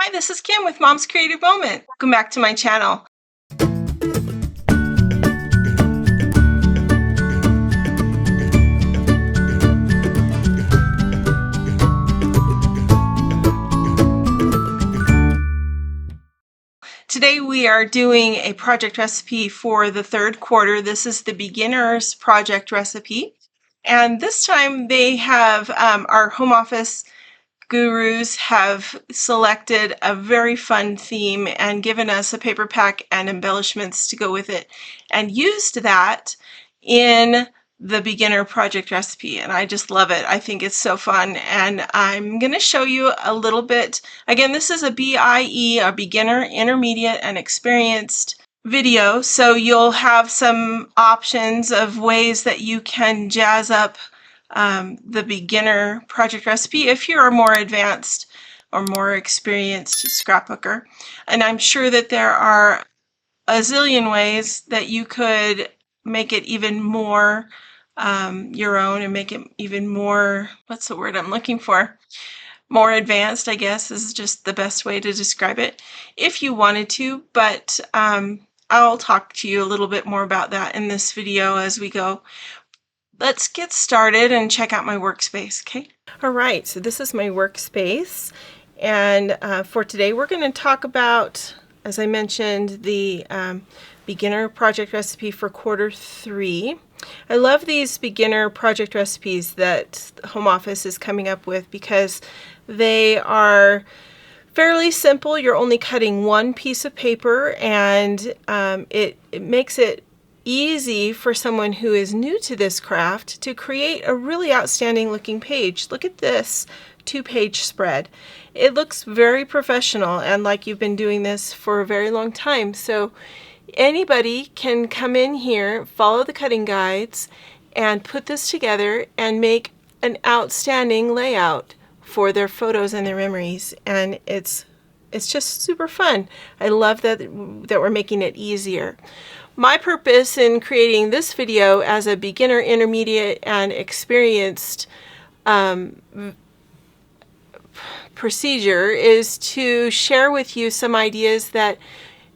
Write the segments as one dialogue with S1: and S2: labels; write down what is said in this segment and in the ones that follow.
S1: Hi, this is Kim with Mom's Creative Moment. Welcome back to my channel. Today we are doing a project recipe for the third quarter. This is the beginner's project recipe. And this time they have, our home office gurus have selected a very fun theme and given us a paper pack and embellishments to go with it, and used that in the beginner project recipe, and I just love it. I think it's so fun, and I'm going to show you a little bit. Again, this is a BIE, a beginner, intermediate, and experienced video, so you'll have some options of ways that you can jazz up the beginner project recipe if you're a more advanced or more experienced scrapbooker. And I'm sure that there are a zillion ways that you could make it even more your own and make it even more, what's the word I'm looking for? More advanced, I guess, is just the best way to describe it if you wanted to, but I'll talk to you a little bit more about that in this video as we go. Let's get started and check out my workspace, okay? All right, so this is my workspace, and for today we're going to talk about, as I mentioned, the beginner project recipe for quarter 3. I love these beginner project recipes that the home office is coming up with because they are fairly simple. You're only cutting one piece of paper, and it makes it easy for someone who is new to this craft to create a really outstanding looking page. Look at this 2-page spread. It looks very professional and like you've been doing this for a very long time. So anybody can come in here, follow the cutting guides, and put this together and make an outstanding layout for their photos and their memories. And it's just super fun. I love that we're making it easier. My purpose in creating this video as a beginner, intermediate, and experienced procedure is to share with you some ideas that,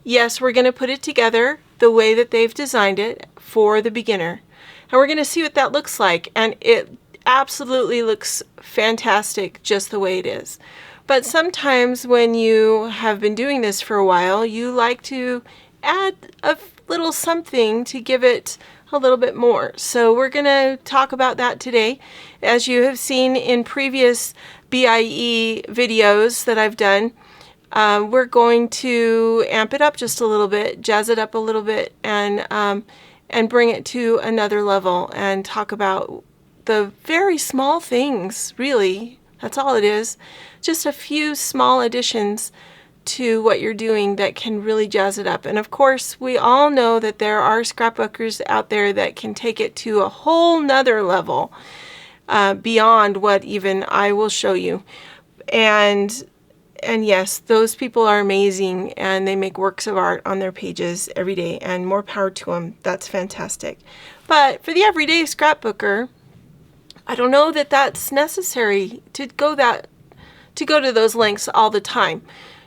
S1: yes, we're going to put it together the way that they've designed it for the beginner. And we're going to see what that looks like. And it absolutely looks fantastic just the way it is. But sometimes when you have been doing this for a while, you like to add a little something to give it a little bit more. So we're going to talk about that today. As you have seen in previous BIE videos that I've done, we're going to amp it up just a little bit, jazz it up a little bit, and bring it to another level and talk about the very small things, really. That's all it is. Just a few small additions to what you're doing that can really jazz it up. And of course, we all know that there are scrapbookers out there that can take it to a whole nother level beyond what even I will show you. And yes, those people are amazing, and they make works of art on their pages every day, and more power to them. That's fantastic. But for the everyday scrapbooker, I don't know that that's necessary to go to those lengths all the time.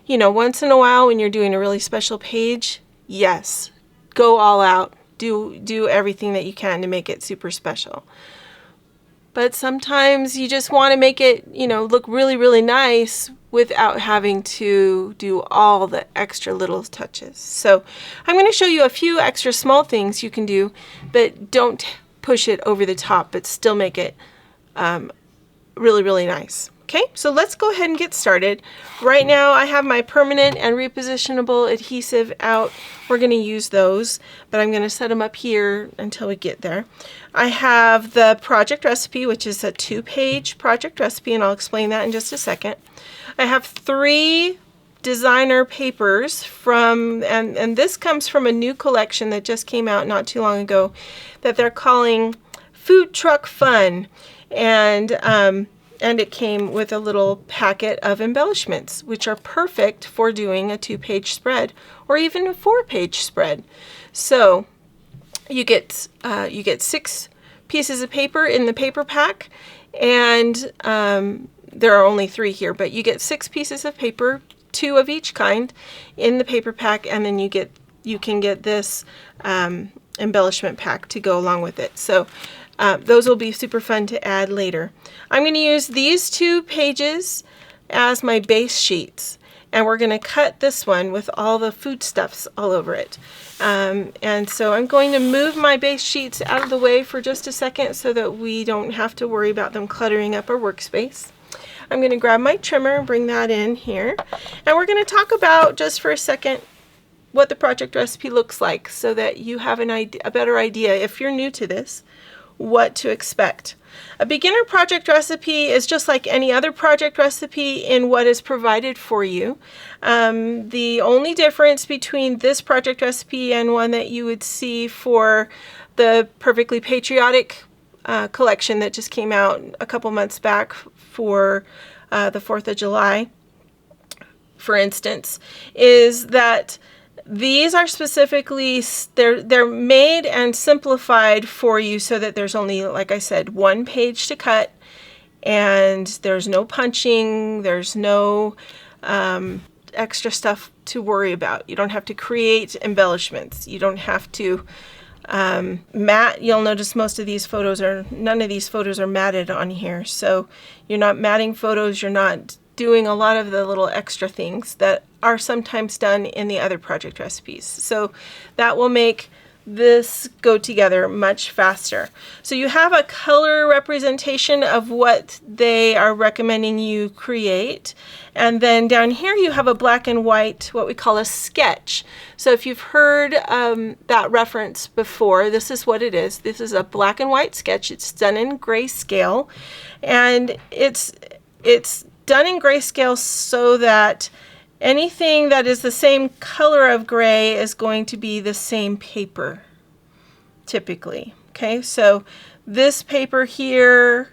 S1: You know, once in a while when you're doing a really special page, yes, go all out. Do everything that you can to make it super special. But sometimes you just want to make it, you know, look really, really nice without having to do all the extra little touches. So I'm going to show you a few extra small things you can do that don't push it over the top, but still make it really, really nice. Okay, so let's go ahead and get started. Right now I have my permanent and repositionable adhesive out. We're going to use those, but I'm going to set them up here until we get there. I have the project recipe, which is a 2-page project recipe, and I'll explain that in just a second. I have 3 designer papers from, and this comes from a new collection that just came out not too long ago that they're calling Food Truck Fun. And it came with a little packet of embellishments, which are perfect for doing a 2-page spread or even a 4-page spread. So you get 6 pieces of paper in the paper pack, and there are only 3 here, but you get 6 pieces of paper 2 of each kind in the paper pack, and then you can get this embellishment pack to go along with it. So those will be super fun to add later. I'm going to use these 2 pages as my base sheets, and we're going to cut this one with all the foodstuffs all over it. And so I'm going to move my base sheets out of the way for just a second so that we don't have to worry about them cluttering up our workspace. I'm going to grab my trimmer and bring that in here, and we're going to talk about just for a second what the project recipe looks like so that you have a better idea, if you're new to this, what to expect. A beginner project recipe is just like any other project recipe in what is provided for you. The only difference between this project recipe and one that you would see for the Perfectly Patriotic collection that just came out a couple months back for the 4th of July, for instance, is that these are specifically, they're made and simplified for you so that there's only, like I said, 1 page to cut, and there's no punching, there's no extra stuff to worry about. You don't have to create embellishments. You don't have to matte. You'll notice most of these photos none of these photos are matted on here. So you're not matting photos, you're not doing a lot of the little extra things that are sometimes done in the other project recipes. So that will make this go together much faster. So you have a color representation of what they are recommending you create. And then down here you have a black and white, what we call a sketch. So if you've heard that reference before, this is what it is. This is a black and white sketch. It's done in grayscale, and it's done in grayscale so that anything that is the same color of gray is going to be the same paper, typically. Okay, so this paper here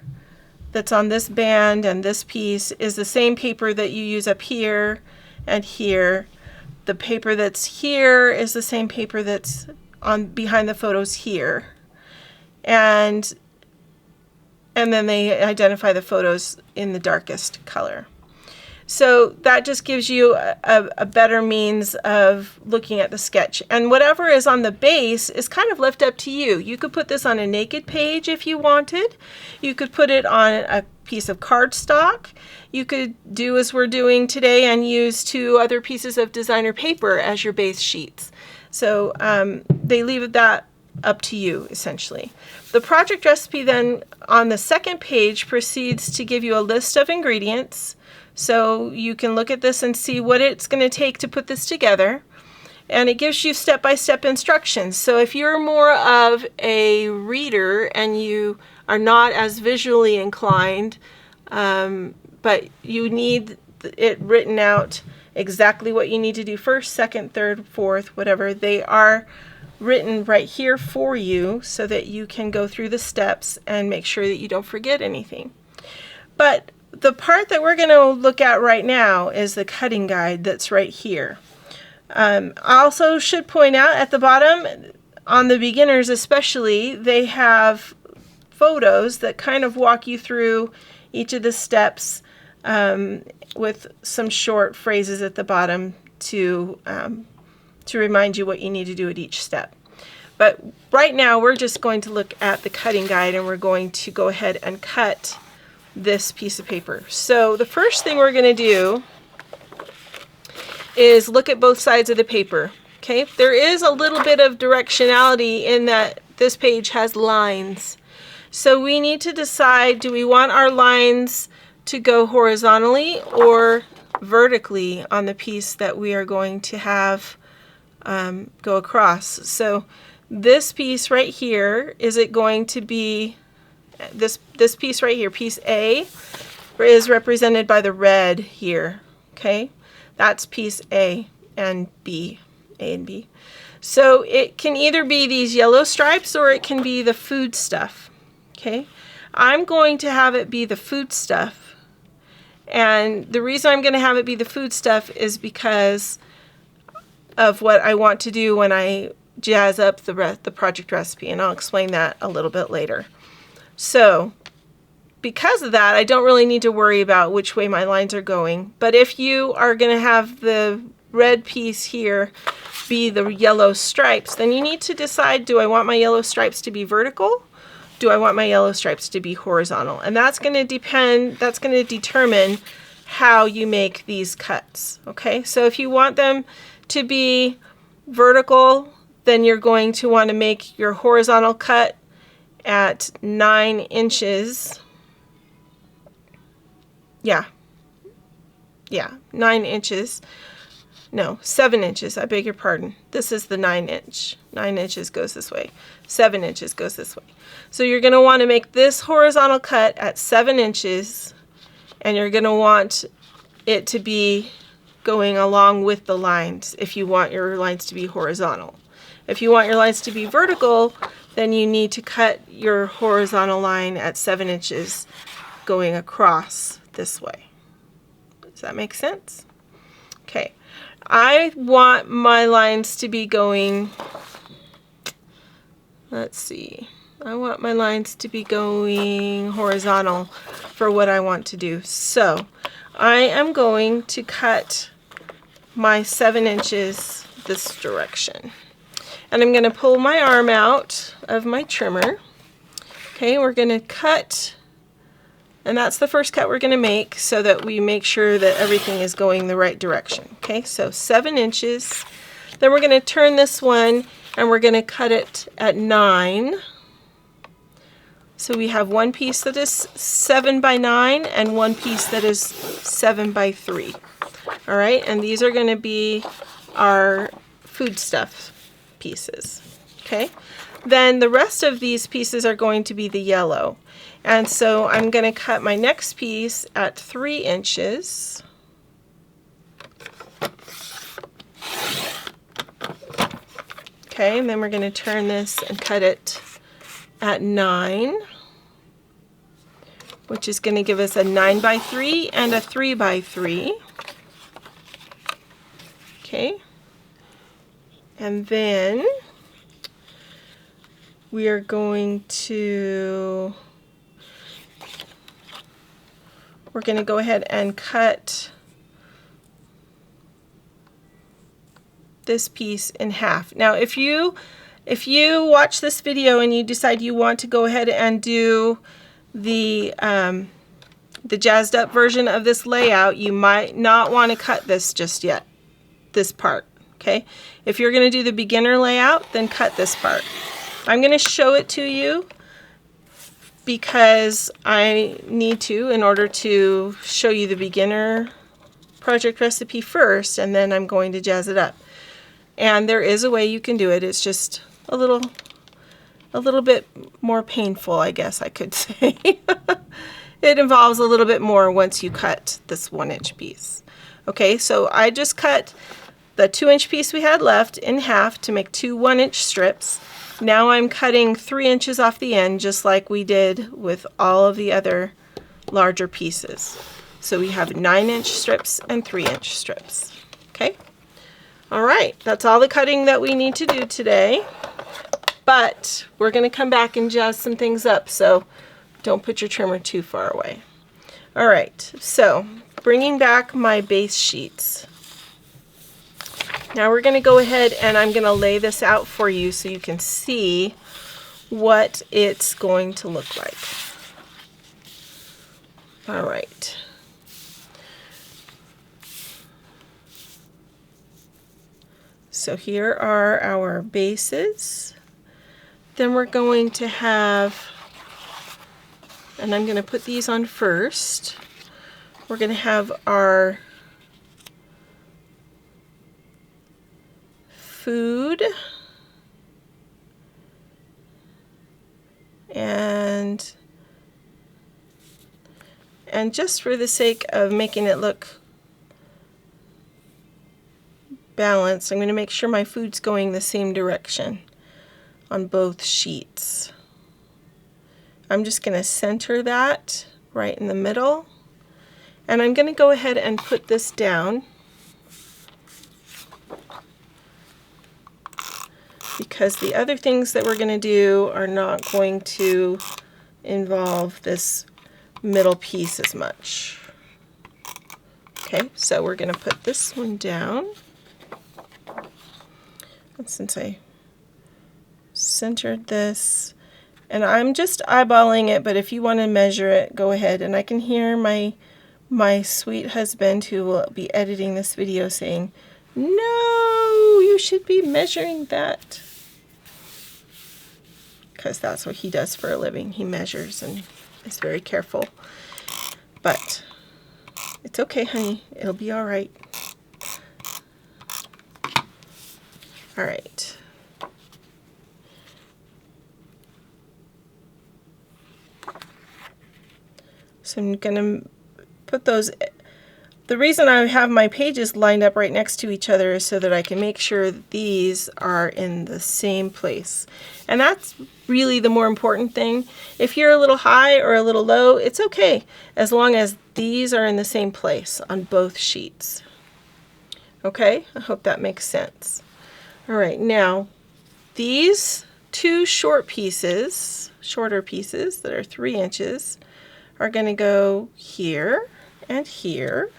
S1: that's on this band and this piece is the same paper that you use up here and here. The paper that's here is the same paper that's on behind the photos here. And then they identify the photos in the darkest color. So that just gives you a better means of looking at the sketch. And whatever is on the base is kind of left up to you. You could put this on a naked page if you wanted. You could put it on a piece of cardstock. You could do as we're doing today and use 2 other pieces of designer paper as your base sheets. So they leave that up to you, essentially. The project recipe then on the second page proceeds to give you a list of ingredients, so you can look at this and see what it's going to take to put this together, and it gives you step-by-step instructions. So if you're more of a reader and you are not as visually inclined, but you need it written out exactly what you need to do first, second, third, fourth, whatever, they are written right here for you so that you can go through the steps and make sure that you don't forget anything. But the part that we're going to look at right now is the cutting guide that's right here. I also should point out at the bottom, on the beginners especially, they have photos that kind of walk you through each of the steps with some short phrases at the bottom to remind you what you need to do at each step. But right now we're just going to look at the cutting guide, and we're going to go ahead and cut this piece of paper. So the first thing we're going to do is look at both sides of the paper. Okay, there is a little bit of directionality in that this page has lines. So we need to decide, do we want our lines to go horizontally or vertically on the piece that we are going to have go across. So this piece right here, is it going to be this piece right here, piece A, is represented by the red here. Okay, that's piece A and B, A and B. So it can either be these yellow stripes or it can be the food stuff. Okay, I'm going to have it be the food stuff, and the reason I'm going to have it be the food stuff is because of what I want to do when I jazz up the project recipe, and I'll explain that a little bit later. So because of that, I don't really need to worry about which way my lines are going. But if you are going to have the red piece here be the yellow stripes, then you need to decide, do I want my yellow stripes to be vertical? Do I want my yellow stripes to be horizontal? And that's going to determine how you make these cuts. Okay, so if you want them to be vertical, then you're going to want to make your horizontal cut at 9 inches. Yeah, 9 inches. No, 7 inches, I beg your pardon. This is the 9 inch. 9 inches goes this way. 7 inches goes this way. So you're going to want to make this horizontal cut at 7 inches, and you're going to want it to be going along with the lines if you want your lines to be horizontal. If you want your lines to be vertical, then you need to cut your horizontal line at 7 inches going across this way. Does that make sense? Okay, I want my lines to be going, let's see, I want my lines to be going horizontal for what I want to do. So I am going to cut my 7 inches this direction. And I'm going to pull my arm out of my trimmer. Okay, we're going to cut, and that's the first cut we're going to make so that we make sure that everything is going the right direction. Okay, so 7 inches. Then we're going to turn this one and we're going to cut it at 9. So we have one piece that is 7 by 9 and one piece that is 7 by 3. All right, and these are going to be our foodstuff pieces. Okay, then the rest of these pieces are going to be the yellow. And so I'm going to cut my next piece at 3 inches. Okay, and then we're going to turn this and cut it at 9, which is going to give us a 9 by 3 and a 3 by 3. Okay, and then we are going to go ahead and cut this piece in half. Now if you watch this video and you decide you want to go ahead and do the jazzed up version of this layout, you might not want to cut this just yet, this part. Okay, if you're going to do the beginner layout, then cut this part. I'm going to show it to you because I need to in order to show you the beginner project recipe first, and then I'm going to jazz it up. And there is a way you can do it. It's just a little bit more painful, I guess I could say. It involves a little bit more once you cut this 1 inch piece. Okay, so I just cut the 2 inch piece we had left in half to make 2 1 inch strips. Now I'm cutting 3 inches off the end, just like we did with all of the other larger pieces. So we have 9 inch strips and 3 inch strips. Okay, all right, that's all the cutting that we need to do today, but we're going to come back and jazz some things up, so don't put your trimmer too far away. All right, so bringing back my base sheets. Now we're going to go ahead and I'm going to lay this out for you so you can see what it's going to look like. All right. So here are our bases. Then we're going to have, and I'm going to put these on first, we're going to have our food and just for the sake of making it look balanced, I'm going to make sure my food's going the same direction on both sheets. I'm just going to center that right in the middle, and I'm going to go ahead and put this down because the other things that we're going to do are not going to involve this middle piece as much. Okay, so we're going to put this one down. And since I centered this, and I'm just eyeballing it, but if you want to measure it, go ahead. And I can hear my sweet husband, who will be editing this video, saying, "No, you should be measuring that." Because that's what he does for a living. He measures and is very careful. But it's okay, honey. It'll be all right. All right. So I'm going to put those. The reason I have my pages lined up right next to each other is so that I can make sure that these are in the same place. And that's really the more important thing. If you're a little high or a little low, it's okay, as long as these are in the same place on both sheets. Okay, I hope that makes sense. All right, now these two shorter pieces that are 3 inches are going to go here and here.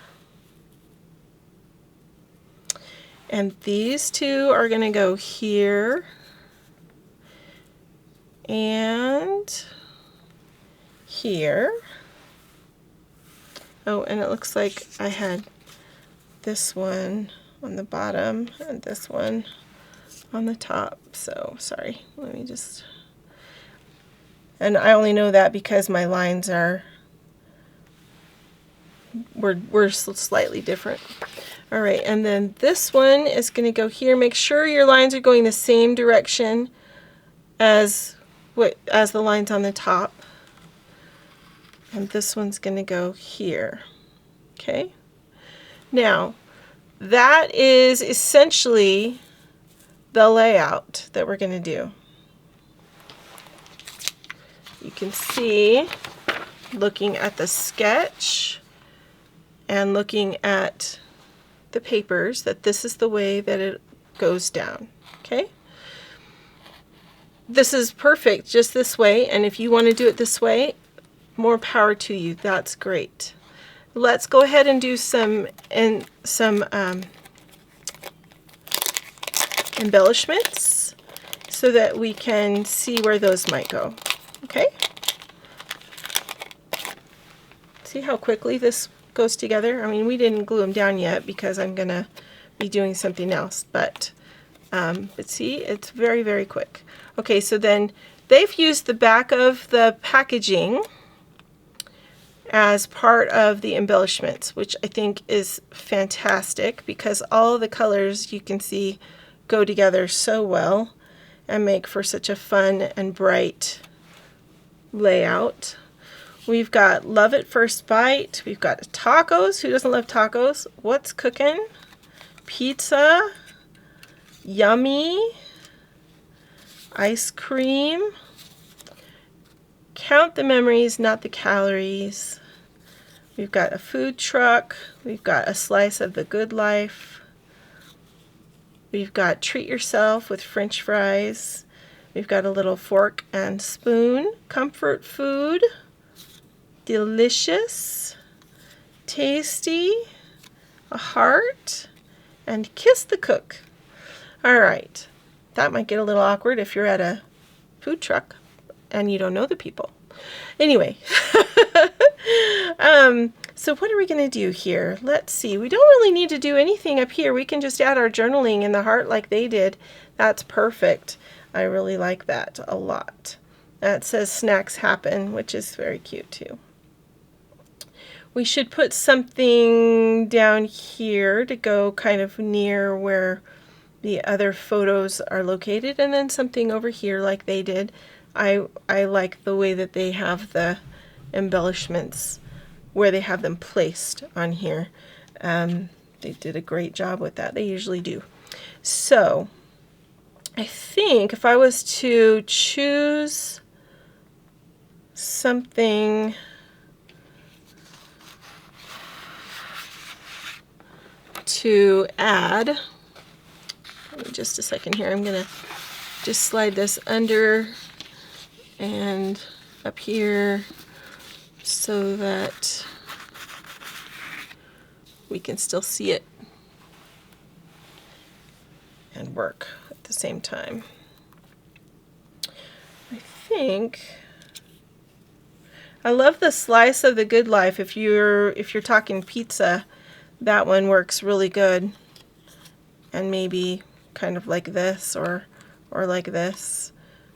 S1: And these two are going to go here and here. Oh, and it looks like I had this one on the bottom and this one on the top. So sorry, let me just, and I only know that because my lines were slightly different. All right, and then this one is going to go here. Make sure your lines are going the same direction as the lines on the top. And this one's going to go here. Okay. Now, that is essentially the layout that we're going to do. You can see, looking at the sketch and looking at the papers, that this is the way that it goes down. Okay, this is perfect just this way, and if you want to do it this way, more power to you. That's great. Let's go ahead and do some embellishments so that we can see where those might go. Okay, see how quickly this goes together? I mean, we didn't glue them down yet because I'm gonna be doing something else, but see, it's very, very quick. Okay, so then they've used the back of the packaging as part of the embellishments, which I think is fantastic because all of the colors, you can see, go together so well and make for such a fun and bright layout. We've got love at first bite. We've got tacos. Who doesn't love tacos? What's cooking? Pizza. Yummy. Ice cream. Count the memories, not the calories. We've got a food truck. We've got a slice of the good life. We've got treat yourself with French fries. We've got a little fork and spoon. Comfort food. Delicious, tasty, a heart, and kiss the cook. All right, that might get a little awkward if you're at a food truck and you don't know the people. Anyway, so what are we going to do here? Let's see. We don't really need to do anything up here. We can just add our journaling in the heart like they did. That's perfect. I really like that a lot. That says snacks happen, which is very cute too. We should put something down here to go kind of near where the other photos are located, and then something over here like they did. I like the way that they have the embellishments, where they have them placed on here. They did a great job with that. They usually do. So I think if I was to choose something to add, give me just a second here. I'm going to just slide this under and up here. so that we can still see it and work at the same time. I think I love the slice of the good life. If you're talking pizza, that one works really good. And maybe kind of like this or like this,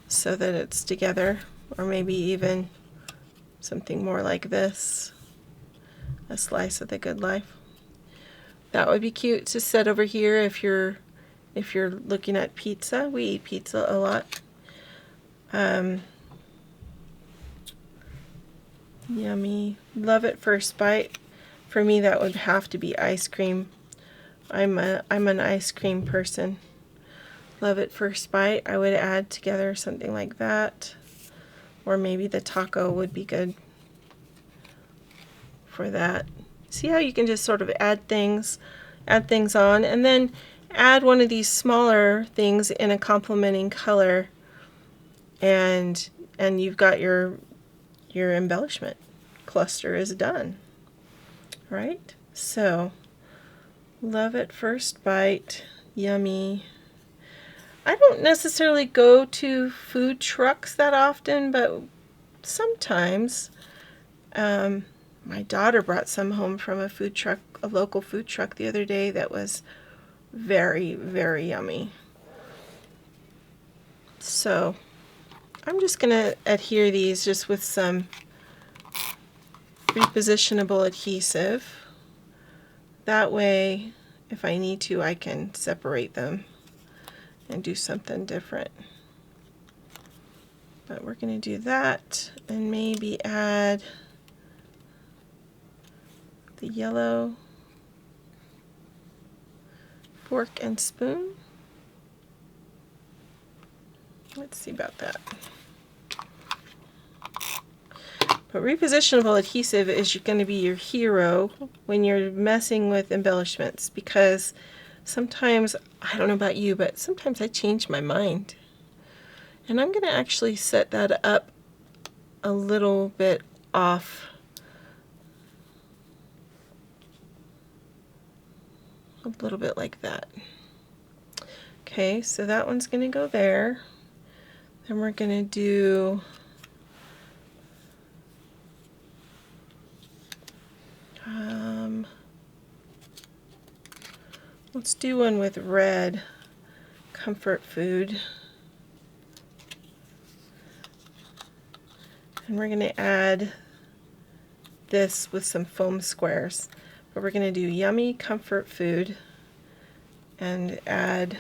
S1: so that it's together, or maybe even something more like this, a slice of the good life. That would be cute to set over here if you're looking at pizza. We eat pizza a lot. Yummy. Love at first bite. For me, that would have to be ice cream. I'm an ice cream person. Love at first bite. I would add together something like that, or maybe the taco would be good for that. See how you can just sort of add things on, and then add one of these smaller things in a complementing color, and you've got your embellishment cluster is done. Right? So, love at first bite, yummy. I don't necessarily go to food trucks that often, but sometimes. My daughter brought some home from a food truck, a local food truck the other day that was very, very yummy. So I'm just going to adhere these just with some repositionable adhesive. That way, if I need to, I can separate them and do something different. But we're going to do that and maybe add the yellow fork and spoon. Let's see about that. But repositionable adhesive is going to be your hero when you're messing with embellishments, because sometimes, I don't know about you, but sometimes I change my mind. And I'm going to actually set that up a little bit off. A little bit like that. Okay, so that one's going to go there. Then we're going to do let's do one with red, comfort food. And we're going to add this with some foam squares. But we're going to do yummy comfort food and add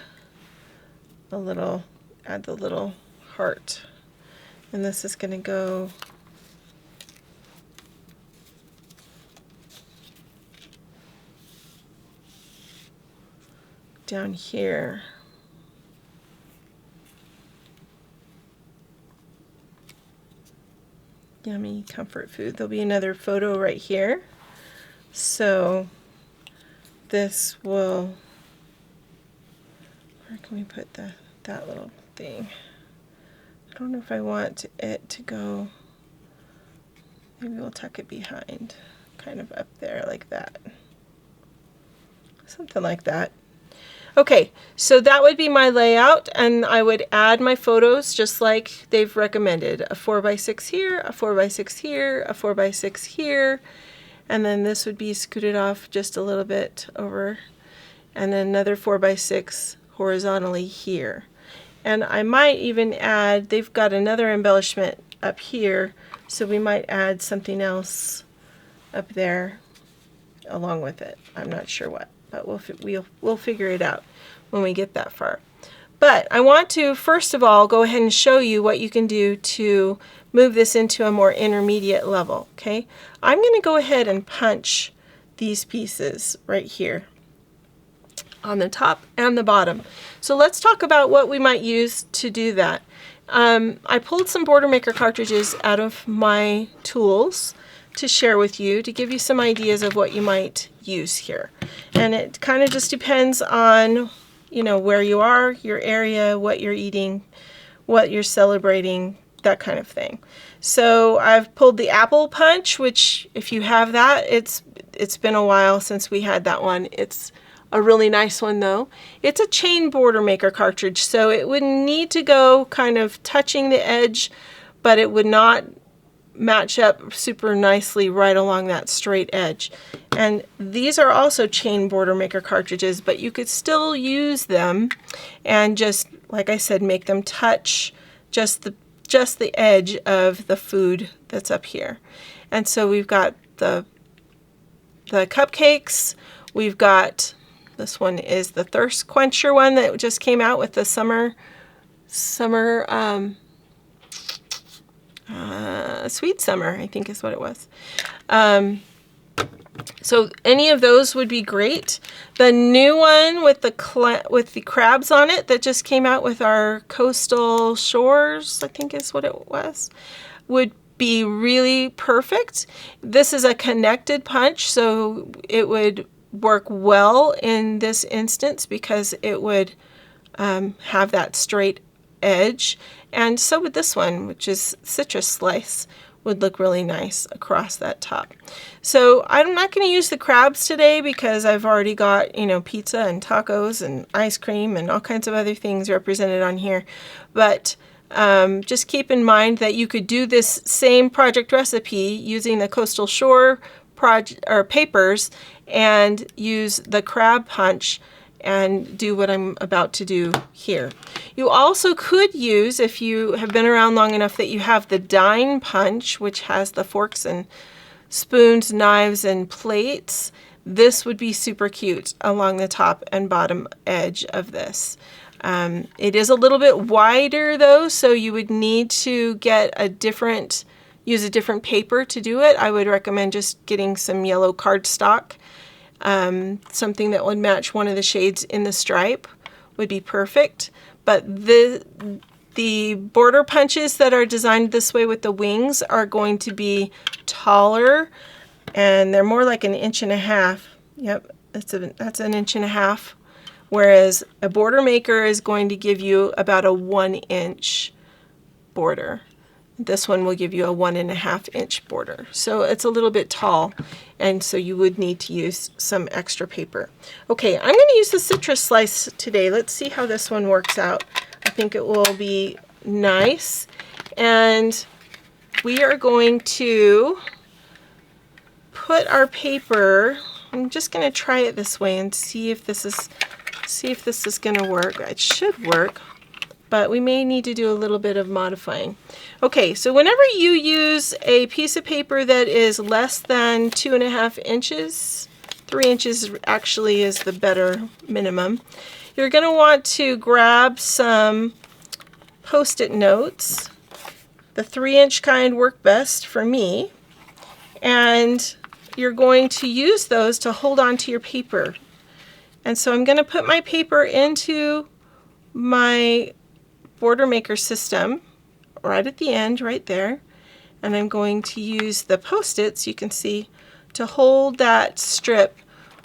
S1: the little heart. And this is going to go down here. Yummy comfort food. There'll be another photo right here. So this will, where can we put that little thing? I don't know if I want it to go, maybe we'll tuck it behind, kind of up there like that. Something like that. Okay, so that would be my layout, and I would add my photos just like they've recommended. A 4x6 here, a 4x6 here, a 4x6 here, and then this would be scooted off just a little bit over, and then another 4x6 horizontally here. And I might even add, they've got another embellishment up here, so we might add something else up there along with it. I'm not sure what, but we'll figure it out when we get that far. But I want to first of all go ahead and show you what you can do to move this into a more intermediate level. Okay, I'm going to go ahead and punch these pieces right here on the top and the bottom. So let's talk about what we might use to do that. I pulled some Border Maker cartridges out of my tools to share with you, to give you some ideas of what you might use here. And it kind of just depends on, you know, where you are, your area, what you're eating, what you're celebrating, that kind of thing. So I've pulled the apple punch, which if you have that, it's been a while since we had that one. It's a really nice one though. It's a chain border maker cartridge, so it would need to go kind of touching the edge, but it would not match up super nicely right along that straight edge. And these are also chain border maker cartridges, but you could still use them and just, like I said, make them touch just the edge of the food that's up here. And so we've got the cupcakes, we've got, this one is the thirst quencher one that just came out with the summer sweet summer, I think is what it was. So any of those would be great. The new one with the crabs on it that just came out with our coastal shores, I think is what it was, would be really perfect. This is a connected punch, so it would work well in this instance because it would have that straight edge. And so would this one, which is citrus slice, would look really nice across that top. So I'm not going to use the crabs today because I've already got, you know, pizza and tacos and ice cream and all kinds of other things represented on here. But just keep in mind that you could do this same project recipe using the coastal shore papers and use the crab punch and do what I'm about to do here. You also could use, if you have been around long enough, that you have the dine punch, which has the forks and spoons, knives, and plates. This would be super cute along the top and bottom edge of this. It is a little bit wider though, so you would need to get use a different paper to do it. I would recommend just getting some yellow cardstock. Something that would match one of the shades in the stripe would be perfect. But the border punches that are designed this way with the wings are going to be taller, and they're more like 1.5 inches. Yep, that's 1.5 inches. Whereas a border maker is going to give you about a 1-inch border. This one will give you a 1.5-inch border. So it's a little bit tall, and so you would need to use some extra paper. Okay, I'm going to use the citrus slice today. Let's see how this one works out. I think it will be nice. And we are going to put our paper, I'm just going to try it this way and see if this is going to work. It should work, but we may need to do a little bit of modifying. Okay, so whenever you use a piece of paper that is less than 2.5 inches, 3 inches actually is the better minimum, you're going to want to grab some Post-it notes. The 3-inch kind work best for me, and you're going to use those to hold on to your paper. And so I'm going to put my paper into my border maker system right at the end, right there, and I'm going to use the Post-its, you can see, to hold that strip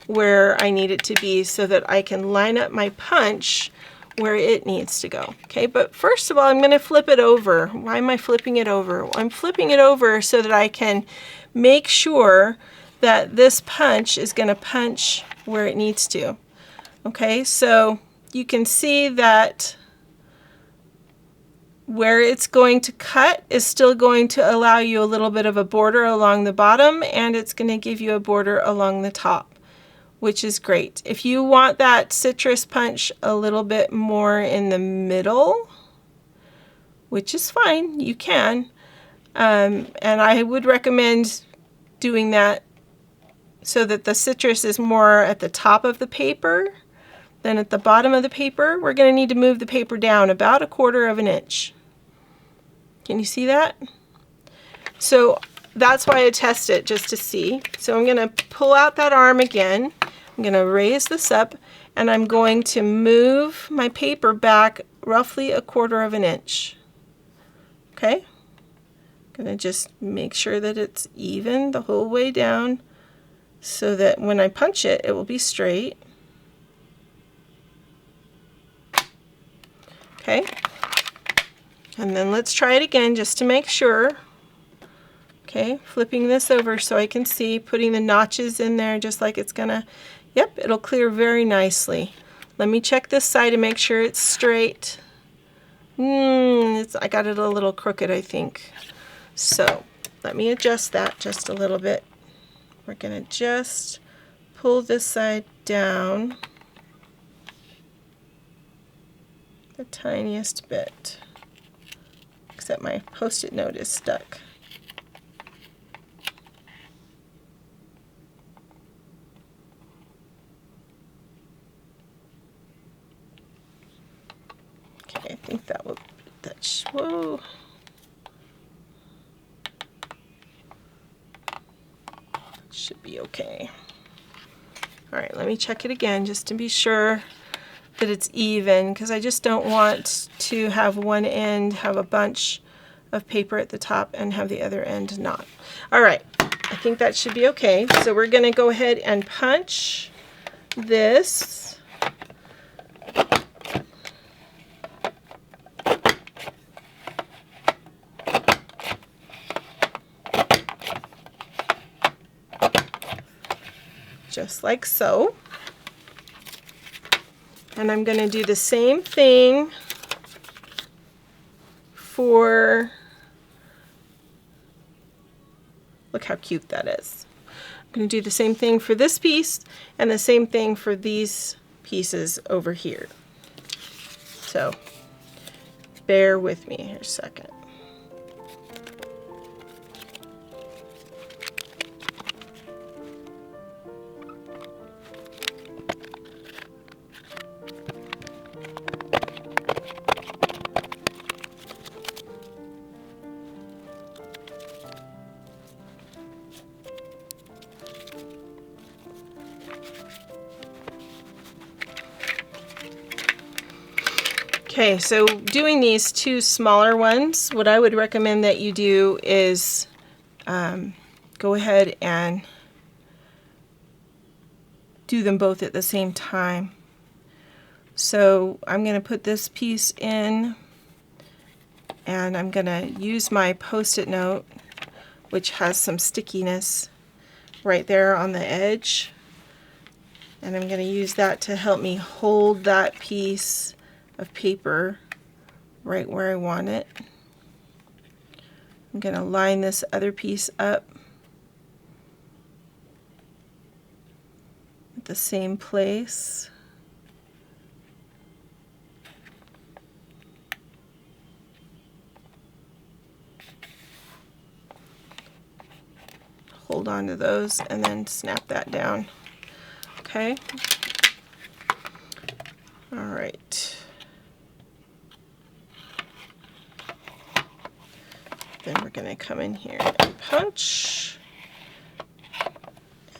S1: where I need it to be so that I can line up my punch where it needs to go. Okay, but first of all, I'm going to flip it over. Why am I flipping it over? I'm flipping it over so that I can make sure that this punch is going to punch where it needs to. Okay, so you can see that where it's going to cut is still going to allow you a little bit of a border along the bottom, and it's going to give you a border along the top, which is great. If you want that citrus punch a little bit more in the middle, which is fine, you can, and I would recommend doing that so that the citrus is more at the top of the paper than at the bottom of the paper. We're going to need to move the paper down about 1/4 inch. Can you see that? So that's why I test it, just to see. So I'm going to pull out that arm again. I'm going to raise this up, and I'm going to move my paper back roughly 1/4 inch. Okay? I'm going to just make sure that it's even the whole way down so that when I punch it, it will be straight. Okay, and then let's try it again just to make sure. Okay, flipping this over so I can see, putting the notches in there just like it's gonna, yep, it'll clear very nicely. Let me check this side and make sure it's straight. I got it a little crooked, I think. So let me adjust that just a little bit. We're gonna just pull this side down the tiniest bit, except my Post-it note is stuck. Okay, I think that will, whoa. Should be okay. All right, let me check it again just to be sure that it's even, because I just don't want to have one end have a bunch of paper at the top and have the other end not. All right, I think that should be okay. So we're going to go ahead and punch this. Just like so. And I'm going to do the same thing for, look how cute that is. I'm going to do the same thing for this piece and the same thing for these pieces over here. So bear with me here a second. Okay, so doing these two smaller ones, what I would recommend that you do is go ahead and do them both at the same time. So I'm going to put this piece in, and I'm going to use my Post-it note, which has some stickiness right there on the edge, and I'm going to use that to help me hold that piece of paper right where I want it. I'm going to line this other piece up at the same place. Hold on to those and then snap that down. Okay. All right. Then we're going to come in here and punch,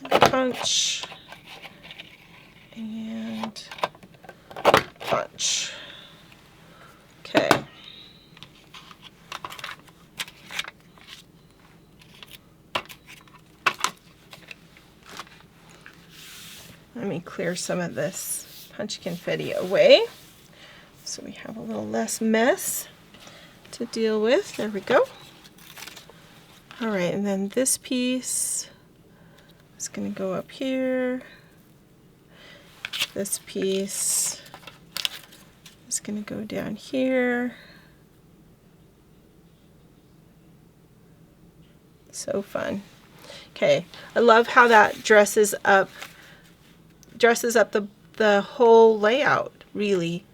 S1: and punch, and punch. Okay. Let me clear some of this punch confetti away so we have a little less mess to deal with. There we go. All right, and then this piece is going to go up here. This piece is going to go down here. So fun. Okay, I love how that dresses up the whole layout, really,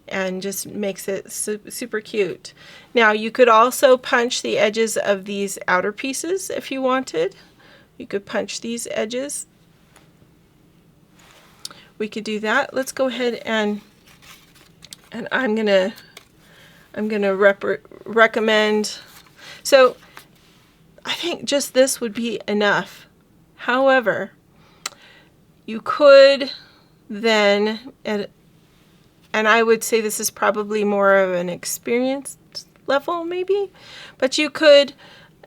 S1: and just makes it super cute. Now you could also punch the edges of these outer pieces if you wanted. You could punch these edges. We could do that. Let's go ahead and I'm gonna recommend. So I think just this would be enough. However, you could then, and I would say this is probably more of an experienced level maybe, but you could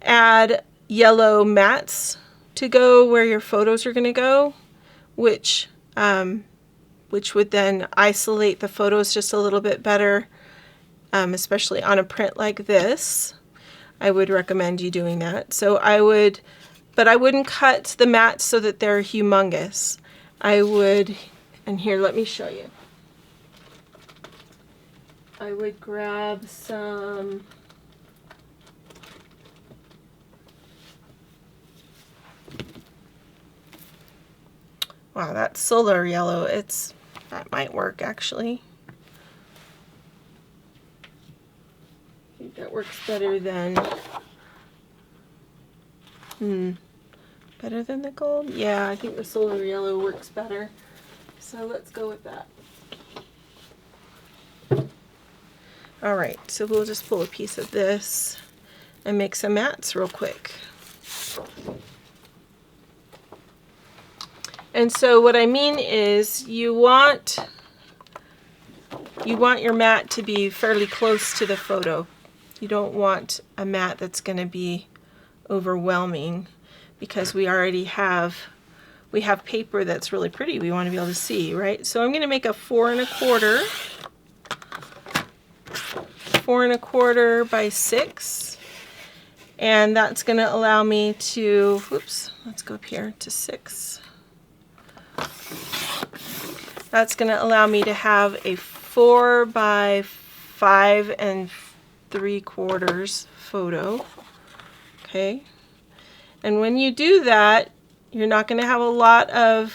S1: add yellow mats to go where your photos are going to go, which would then isolate the photos just a little bit better, especially on a print like this. I would recommend you doing that. So I would, but I wouldn't cut the mats so that they're humongous. I would, and here, let me show you. I would grab some wow, that solar yellow, that might work actually. I think that works better than better than the gold? Yeah, I think the solar yellow works better. So let's go with that. Alright, so we'll just pull a piece of this and make some mats real quick. And so what I mean is you want your mat to be fairly close to the photo. You don't want a mat that's going to be overwhelming, because we have paper that's really pretty we want to be able to see, right? So I'm going to make a 4 1/4 by 6, and that's going to allow me to, oops, let's go up here to 6. That's going to allow me to have a 4 by 5 3/4 photo. Okay, and when you do that, you're not going to have a lot of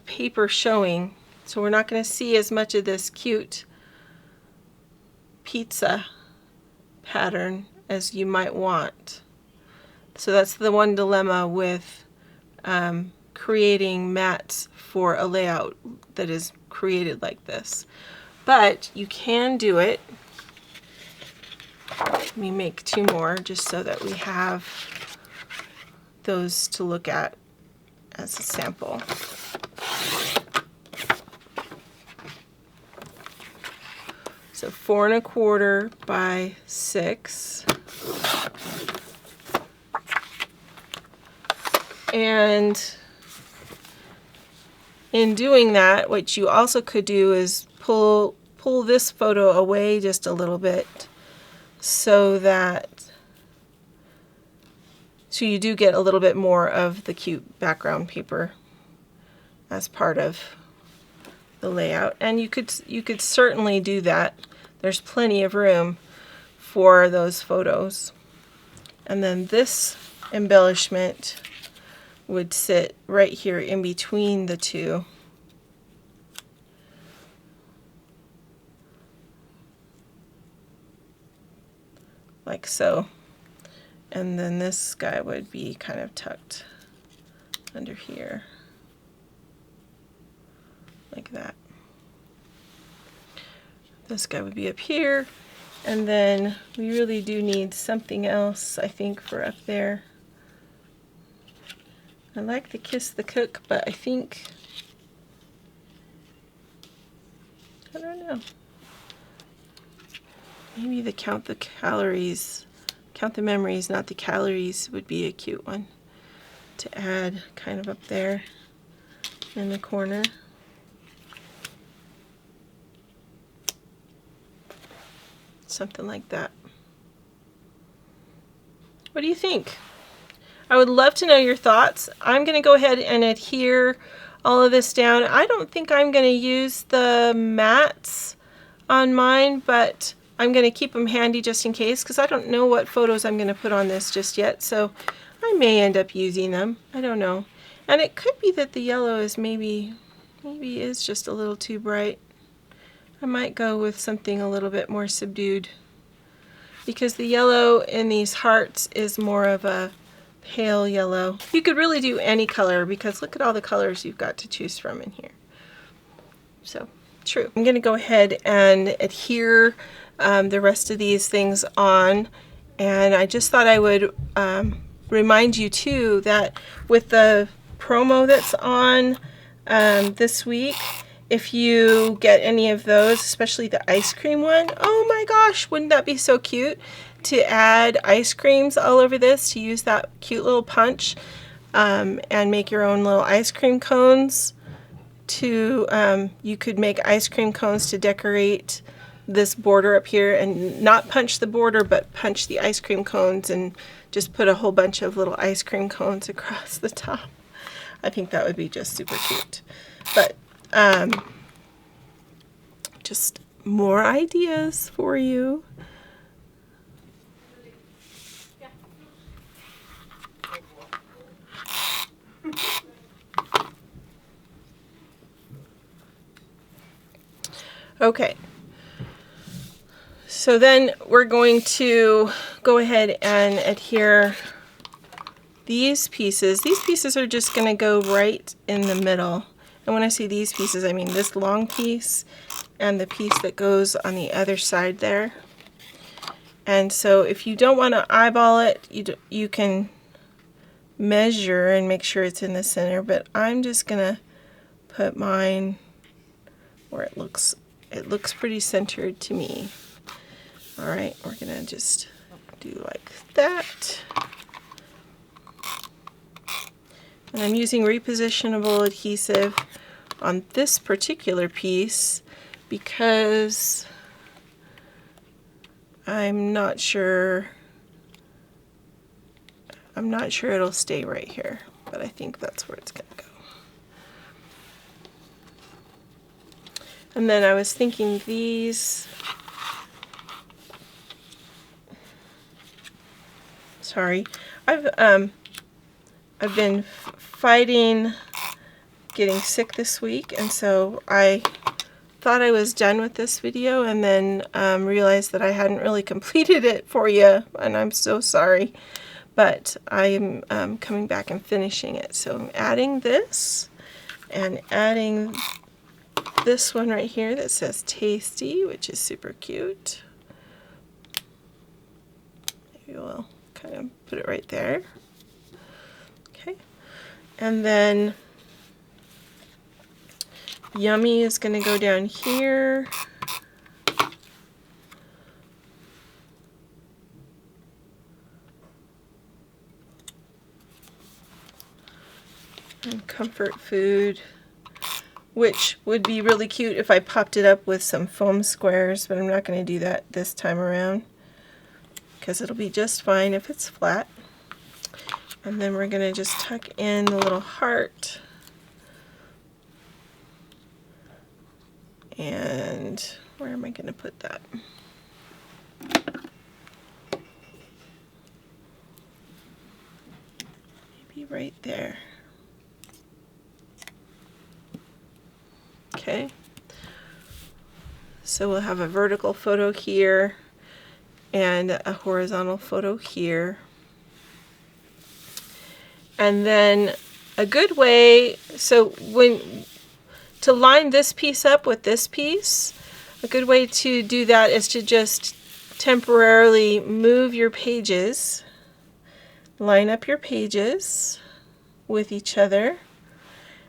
S1: paper showing, so we're not going to see as much of this cute pizza pattern as you might want. So that's the one dilemma with creating mats for a layout that is created like this. But you can do it. Let me make 2 more just so that we have those to look at as a sample. So 4 1/4 by 6. And in doing that, what you also could do is pull this photo away just a little bit, so you do get a little bit more of the cute background paper as part of the layout. And you could certainly do that. There's plenty of room for those photos. And then this embellishment would sit right here in between the two. Like so. And then this guy would be kind of tucked under here. Like that. This guy would be up here. And then we really do need something else, I think, for up there. I like the Kiss the Cook, but I think, I don't know. Maybe the Count the Calories, Count the Memories, Not the Calories would be a cute one to add kind of up there in the corner. Something like that. What do you think? I would love to know your thoughts. I'm going to go ahead and adhere all of this down. I don't think I'm going to use the mats on mine, but I'm going to keep them handy just in case, because I don't know what photos I'm going to put on this just yet, so I may end up using them. I don't know. And it could be that the yellow is maybe is just a little too bright. I might go with something a little bit more subdued, because the yellow in these hearts is more of a pale yellow. You could really do any color, because look at all the colors you've got to choose from in here. So, true. I'm going to go ahead and adhere the rest of these things on, and I just thought I would remind you too that with the promo that's on this week, if you get any of those, especially the ice cream one, oh my gosh, wouldn't that be so cute to add ice creams all over this, to use that cute little punch and make your own little ice cream cones. You could make ice cream cones to decorate this border up here and not punch the border, but punch the ice cream cones and just put a whole bunch of little ice cream cones across the top. I think that would be just super cute. But just more ideas for you. Okay, so then we're going to go ahead and adhere these pieces. These pieces are just going to go right in the middle. And when I say these pieces, I mean this long piece and the piece that goes on the other side there. And so if you don't want to eyeball it, you can measure and make sure it's in the center, but I'm just going to put mine where it looks pretty centered to me. All right, we're gonna just do like that. And I'm using repositionable adhesive on this particular piece because I'm not sure it'll stay right here, but I think that's where it's gonna go. And then I was thinking these, sorry, I've been fighting getting sick this week, and so I thought I was done with this video and then realized that I hadn't really completed it for you, and I'm so sorry, but I'm coming back and finishing it. So I'm adding this and adding this one right here that says Tasty, which is super cute. Maybe we'll kind of put it right there. Okay. And then Yummy is going to go down here. And Comfort Food, which would be really cute if I popped it up with some foam squares, but I'm not going to do that this time around because it'll be just fine if it's flat. And then we're going to just tuck in the little heart. And where am I going to put that? Maybe right there. Okay, so we'll have a vertical photo here and a horizontal photo here. And then a good way, so to line this piece up with this piece, a good way to do that is to just temporarily move your pages, line up your pages with each other,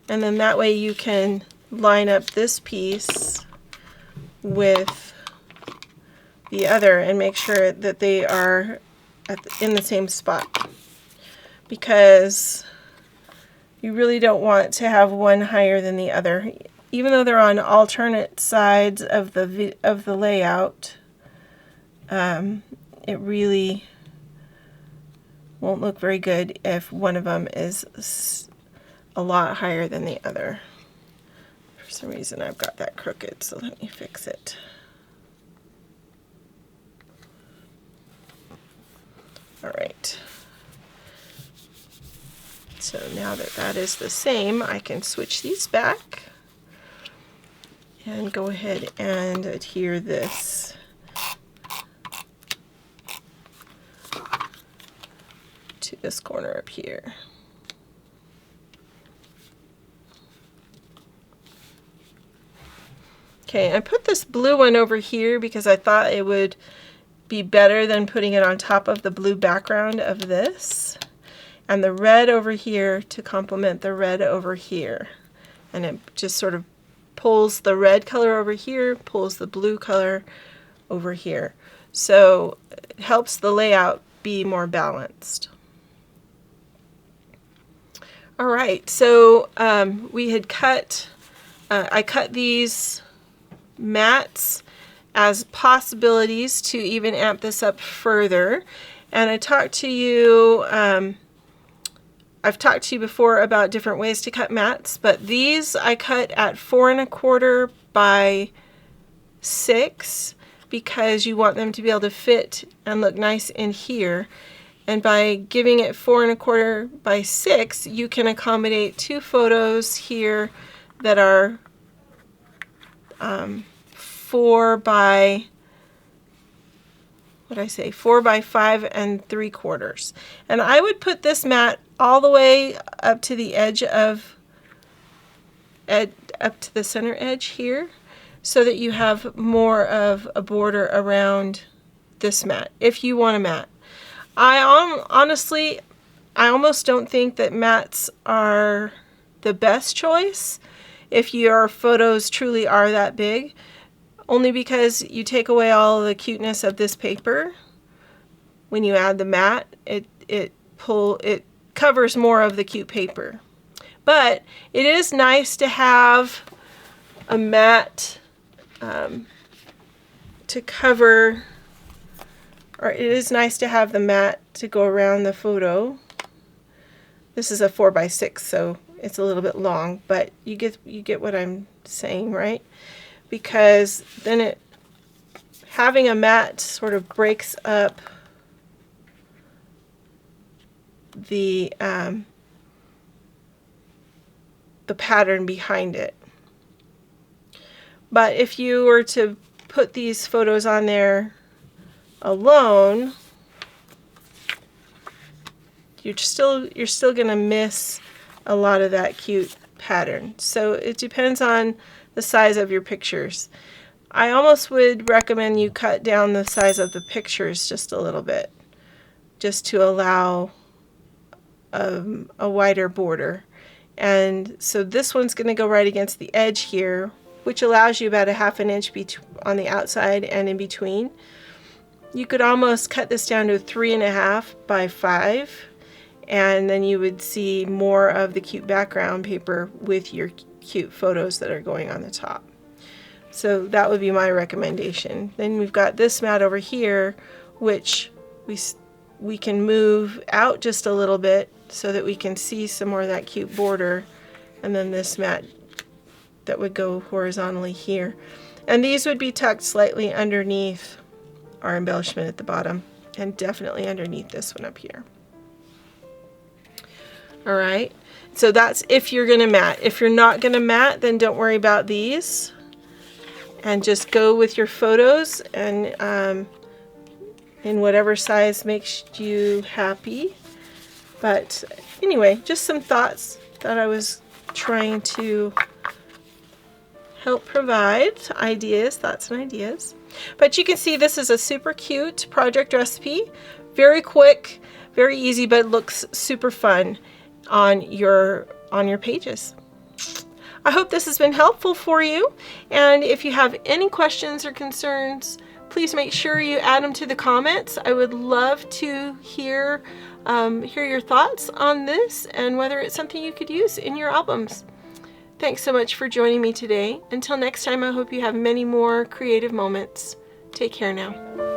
S1: and then that way you can line up this piece with the other and make sure that they are in the same spot, because you really don't want to have one higher than the other. Even though they're on alternate sides of the layout, it really won't look very good if one of them is a lot higher than the other. For some reason I've got that crooked, so let me fix it. All right. So now that that is the same, I can switch these back and go ahead and adhere this to this corner up here. Okay, I put this blue one over here because I thought it would be better than putting it on top of the blue background of this. And the red over here to complement the red over here. And it just sort of pulls the red color over here, pulls the blue color over here. So it helps the layout be more balanced. All right, so we had cut, I cut these mats as possibilities to even amp this up further. And I talked to you, I've talked to you before about different ways to cut mats, but these I cut at 4 1/4 by 6 because you want them to be able to fit and look nice in here. And by giving it 4 1/4 by 6, you can accommodate 2 photos here that are 4 by, what did I say, 4 by 5 3/4. And I would put this mat all the way up to the edge of, up to the center edge here, so that you have more of a border around this mat, if you want a mat. Honestly, I almost don't think that mats are the best choice if your photos truly are that big, only because you take away all the cuteness of this paper. When you add the mat, it covers more of the cute paper. But it is nice to have a mat to cover, or it is nice to have the mat to go around the photo. This is a 4 by 6, so it's a little bit long, but you get what I'm saying, right? Because then having a mat sort of breaks up the pattern behind it. But if you were to put these photos on there alone, you're still going to miss a lot of that cute pattern. So it depends on the size of your pictures. I almost would recommend you cut down the size of the pictures just a little bit, just to allow a wider border. And so this one's going to go right against the edge here, which allows you about a 1/2 inch on the outside and in between. You could almost cut this down to 3 1/2 by 5, and then you would see more of the cute background paper with your cute photos that are going on the top. So that would be my recommendation. Then we've got this mat over here, which we can move out just a little bit so that we can see some more of that cute border, and then this mat that would go horizontally here. And these would be tucked slightly underneath our embellishment at the bottom, and definitely underneath this one up here. All right, so that's if you're gonna mat. If you're not gonna mat, then don't worry about these, and just go with your photos and in whatever size makes you happy. But anyway, just some thoughts that I was trying to help provide, thoughts and ideas. But you can see this is a super cute project recipe, very quick, very easy, but it looks super fun on your pages. I hope this has been helpful for you, and if you have any questions or concerns, please make sure you add them to the comments. I would love to hear your thoughts on this and whether it's something you could use in your albums. Thanks so much for joining me today. Until next time, I hope you have many more creative moments. Take care now.